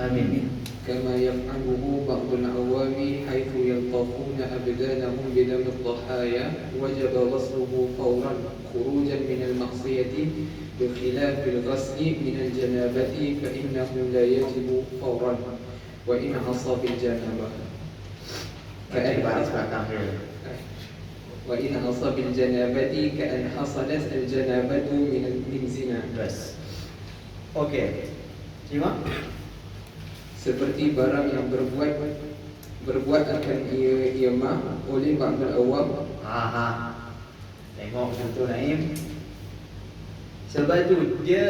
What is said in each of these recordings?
Amin. كما يفعله بعض العوام حيث يلطفون أبدانهم بدم الضحايا وجب غسله فورا خروجا من المعصية بخلاف الغسل من الجنابة فإنه لا يجب فورا وإن عصى بالجنابة وإن عصى بالجنابة كأن حصلت الجنابة من زنا. Bas. Okey. Terima. Seperti barang yang berbuat akan ia mah oleh ba'dul awam. Tengok contoh Naim. Sebab tu dia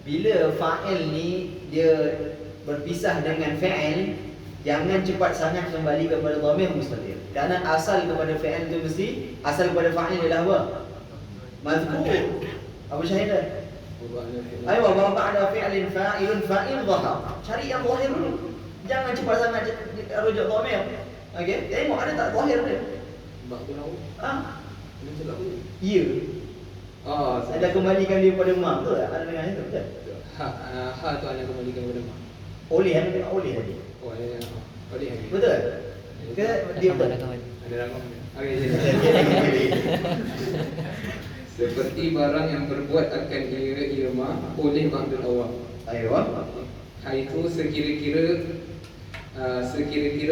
bila fa'il ni dia berpisah dengan fa'il, jangan cepat sangat kembali kepada dhamir mustatir. Kerana asal kepada fa'il tu mesti asal kepada fa'il adalah apa? Mazkur. Apa syahidah? Aywa wa ba'da fi'lin fa'ilun fa'il dhahar. Cari yang zahir dulu. Jangan cepat sangat rujuk dhamir. Okey, tengok ada tak zahir dia? Ba'dul awam. Ini celak apa? Ya. Ada kembalikan dia pada mak tu tak? Ada dengar itu betul? Ha tu anda kembalikan kepada mak. Oleh ada dengar oleh tadi. Oleh lagi. Betul? Ke dia betul? Ada rakam. Okey. Seperti barang yang berbuat akan ia mah oleh ba'dul awam. Aywa. Itu sekira-kira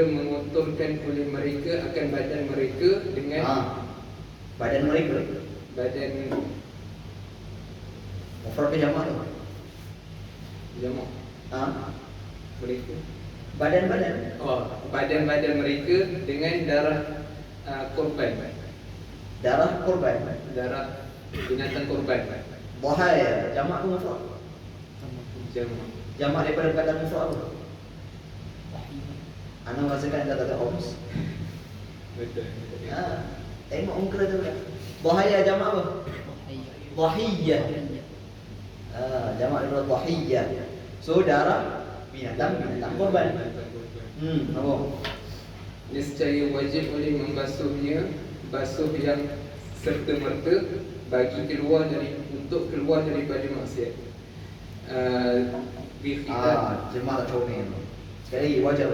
mengotorkan oleh mereka akan badan mereka dengan badan mereka. Badan mufrad ke jamak tu? Jamak. Mereka. Badan-badan. Badan-badan mereka dengan darah korban. Darah korban. Darah binatang korban. Bahaya. Jamak tu mufrad. Jamak daripada kata mufrad apa? Ana rasakan kata oms. Betul. Tengok muka tu kan. Bahaya jamak apa? Dhahiyah. Jamak daripada dhahiyah. So darah binatang korban. Apa? Niscaya wajib oleh membasuhnya basuh yang serta-merta untuk keluar daripada maksiat. Jemaah tak tahu ni. Sekali lagi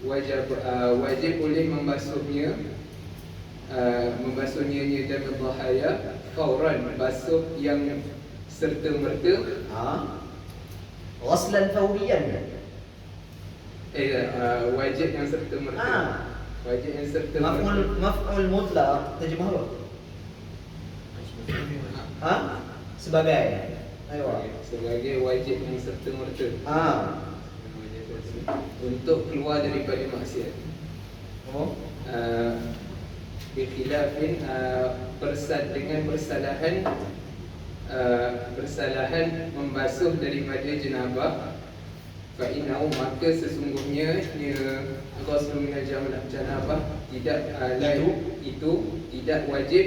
wajib oleh membasuhnya dan berbahaya fauran, basuh yang serta-merta. Ghaslan fawriyan. Wajib yang serta-merta. Wajib yang serta-merta. Maf'ul mutlaq terjemah apa? Sebagai. Ayo. Sebagai wajib yang serta-merta. Untuk keluar daripada maksiat. Bikhilafin dengan bersalahan membasuh daripada jenabah fa'inau, maka sesungguhnya ghusl minal janabah itu tidak wajib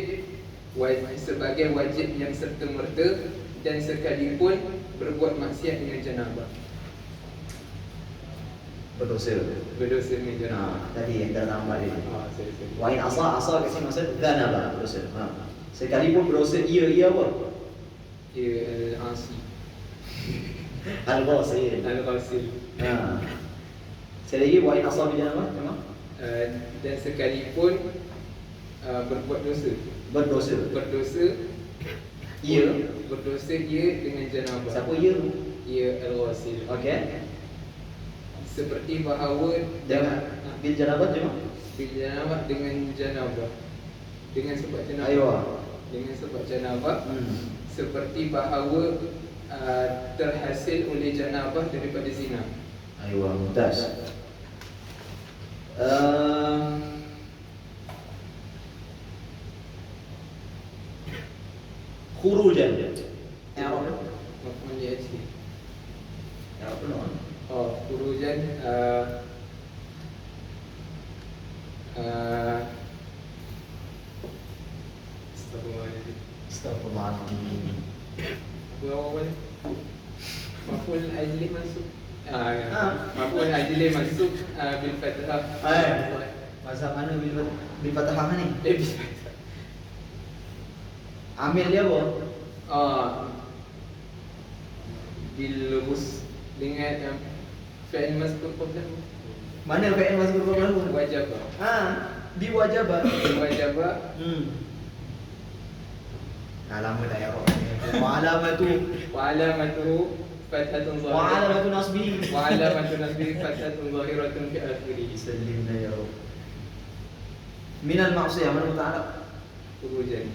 sebagai wajib yang serta-merta dan sekalipun berbuat maksiat dengan janabah. Berdosa dengan janabah. Tadi yang dah tambah dia. Wa in asa kat sini maksud dzanaba, berdosa. Sekalipun berdosa ia apa? Ia al-asi. Al-ghasil. Sekali lagi wa in asa bi janabah, memang. Dan sekalipun berbuat dosa. Berdosa ia dengan janabah. Siapa ia? Ia al-ghasil. Okey. Seperti bahawa dengan bil janabah dengan janabah. Dengan sebab janabah. Aywa. Dengan sebab janabah. Seperti bahawa terhasil oleh janabah daripada zina. Aywa, mumtaz. Khurujan. Maf'ul li'ajli. Apa nama? Khurujan Astagfirullahaladzim. Apa awal? Maf'ul ajli masuk. Maf'ul ajli masuk bil fathah. Masa mana bil fathah ni? Bil fathah. Amil dia apa? Bil hus dengan Fi'il mazkur qablahu. Mana fi'il mazkur qablahu? Wajaba. Biwajaba. Wajaba. Lama tak ya Rob. Wa alamatu fathatun wa zahirah. alamatu nasbi. Wa alamatu nasbi fathatun zahiratun fi akhirih. Sallimna ya Rob. Min al-ma'siyah mana muta'alaq? Khurujan.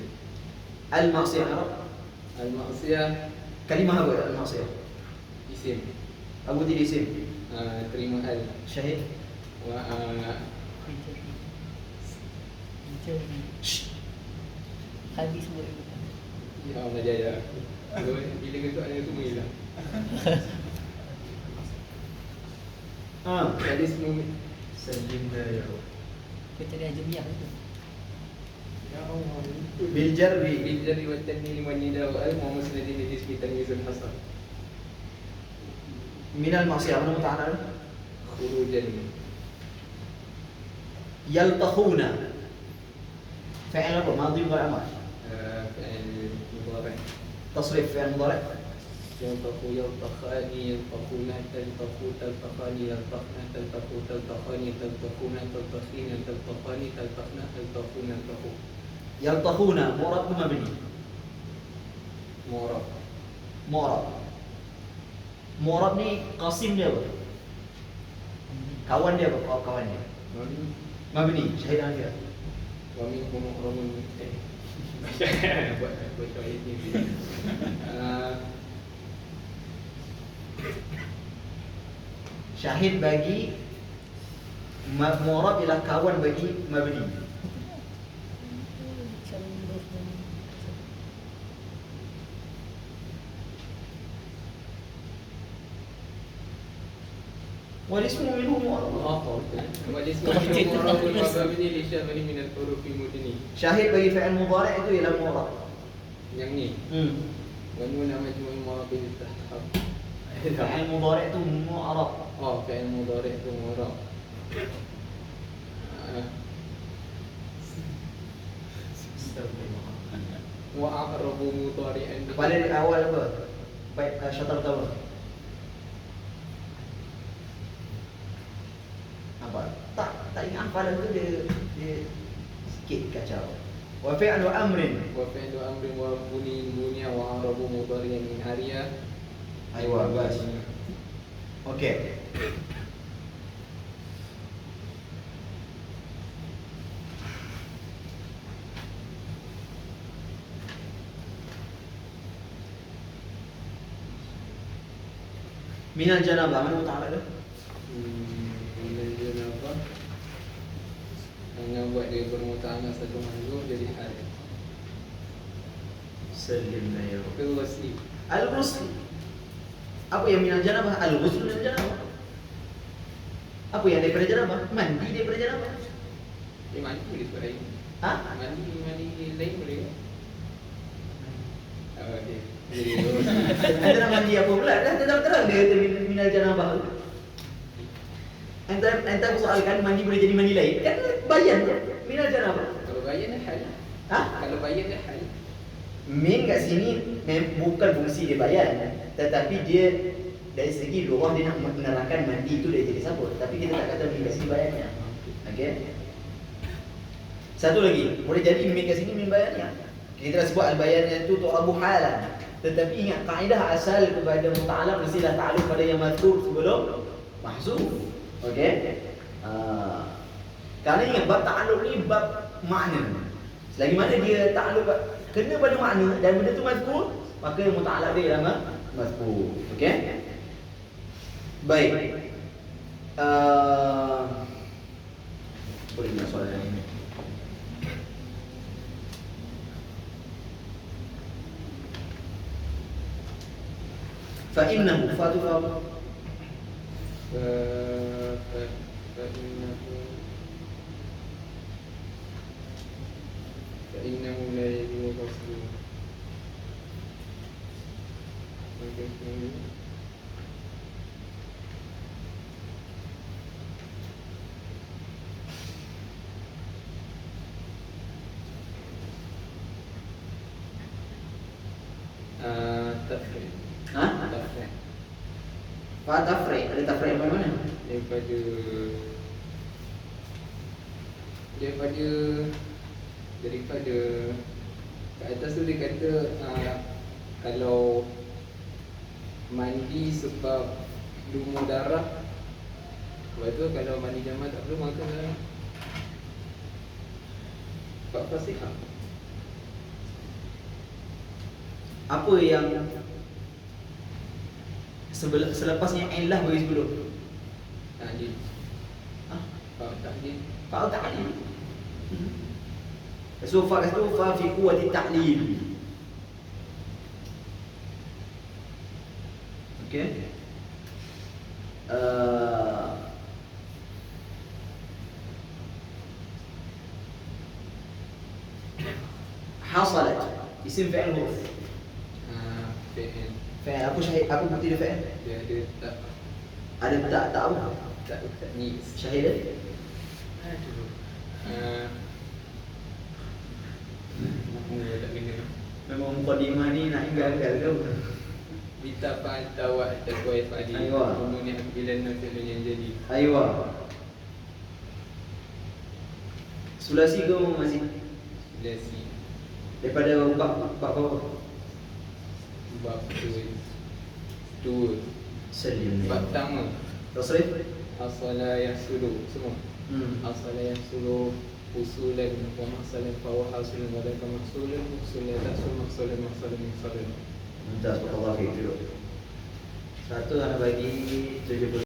Al-ma'siyah Rob. Al-ma'siyah Kalimah apa al-ma'siyah? isim. Abu tidak isim. Terima al. Syahid. Wa Habis semua itu. ya Allah jaya. Bila ketuk ada semua hilang. Jadi semua Sallimna ya Rob. Kau cari ajamiah itu. ya Allah. Bil jarri. Bil jarri wa tanwin wa nida wa al wa musnadin li ismi tamyizul hasar. Min al-ma'siyah mana muta'alaq? Khurujan. Yaltakhuna. Fi'il apa? Madhi wa amal. Fi'il mudhari'. Tasrif fi'il mudhari'. يلتقو يلتقاني يلتقون تلتقو تلتقاني يلتقن تلتقو تلتقاني تلتقون تلتقين تلتقاني تلتقن تلتقون تلتقو. Yaltakhuna mu'rab mabni. معرب. Mu'rab. Mu'rab ni qasim dia apa? Kawan dia apa? Kawan dia. Mabni. Syahid dia. ومنكم مغرم buat ayat ni. Syahid bagi mu'rab ialah kawan bagi mabni. Wal ismu minhu mu'rab. معرب مبني للشغل من الحروف المدني. Syahid bagi fi'il mudhari' itu ialah mu'rab. Yang ni. ونون مجموع معرب تحت. Fi'il mudhari' itu mu'rab. فعل مضارع itu معرب. وأعرب مضارعا. Pada di awal apa? Baik, syatar pertama. Apa? Tak ingat hafalan tu dia sikit kacau. Wa fi'lu amrin. وفعل أمر وبني بني وأعرب مضارع من عريا. Aywa, bas. Okey. Minal janabah mana muta'alaq dia? Minal janabah. Hanya buat dia bermuta'alaq satu mahzuf jadi hal. Sallimna ya Rabb. Al-ghusli. Al-ghusl. Apa yang minal janabah? Al-ghusl minal janabah. Apa yang daripada janabah? Mandi daripada janabah. Dia mandi boleh sebab lain. Ha? Mandi lain boleh ke? Okey. Anda nak mandi apa pula? Dah terang-terang dia kata minal janabah. Anda persoalkan mandi boleh jadi mandi lain. Kan bayan tu minal janabah. Kalau bayan dah hal. Ha? Kalau bayan dah hal. Min kat sini bukan fungsi dia bayan, tetapi dia dari segi lughah dia nak menerangkan mandi itu dia jadi sabut. Tapi kita tak kata min kat sini bayannya. Okey. Satu lagi, boleh jadi min kat sini min bayannya. Kita dah sebut al-bayannya itu tu'rabu halan. Tetapi ingat kaedah asal kepada muta'alaq mestilah ta'alluq pada yang mazkur sebelum mahzuf. Okey? Kerana ingat bab ta'alluq ni bab makna. Selagi mana dia ta'alluq kena pada makna dan benda tu mazkur, maka muta'alaq dia ialah mazkur. Okey? Baik. Boleh nak soalan ini. فإنه فاتوا فإنه لا يجوز غسله. تفرق. ها؟ تفرق. Fa tafriq, ada tafriq mana? Daripada kat atas tu dia kata kalau mandi sebab lumur darah, lepas tu kalau mandi jamal tak perlu maka Pak Fasihah. Apa yang selepasnya illah bagi sebelum? Tahdid. Pak tahdid. Fa ta'lil. So fa itu fa fi quwwati ta'lil. Okey. حصلت اسم فعل هو Fi'il. فعل aku syahid aku bukti dia fa'il Dia ada tak ada tak apa tak taknis. syahid dia Aduh. Tak kena. memang mukadimah ni nak inggal-inggal ke apa? Bita pantawat takwai fadi. Aywa. Kemudian bila nafi'il yang jadi. Aywa sulasi ke masih Lasi. daripada bab apa Bab dua. selim Bab pertama. tasrif Asala yasulu semua. Asala yasulu usulan wa masalan fa wa hasilun wa laka mahsulun usulan tasul mahsulan mahsulan. mumtaz barakallahu fiik dulu satu anak bagi 70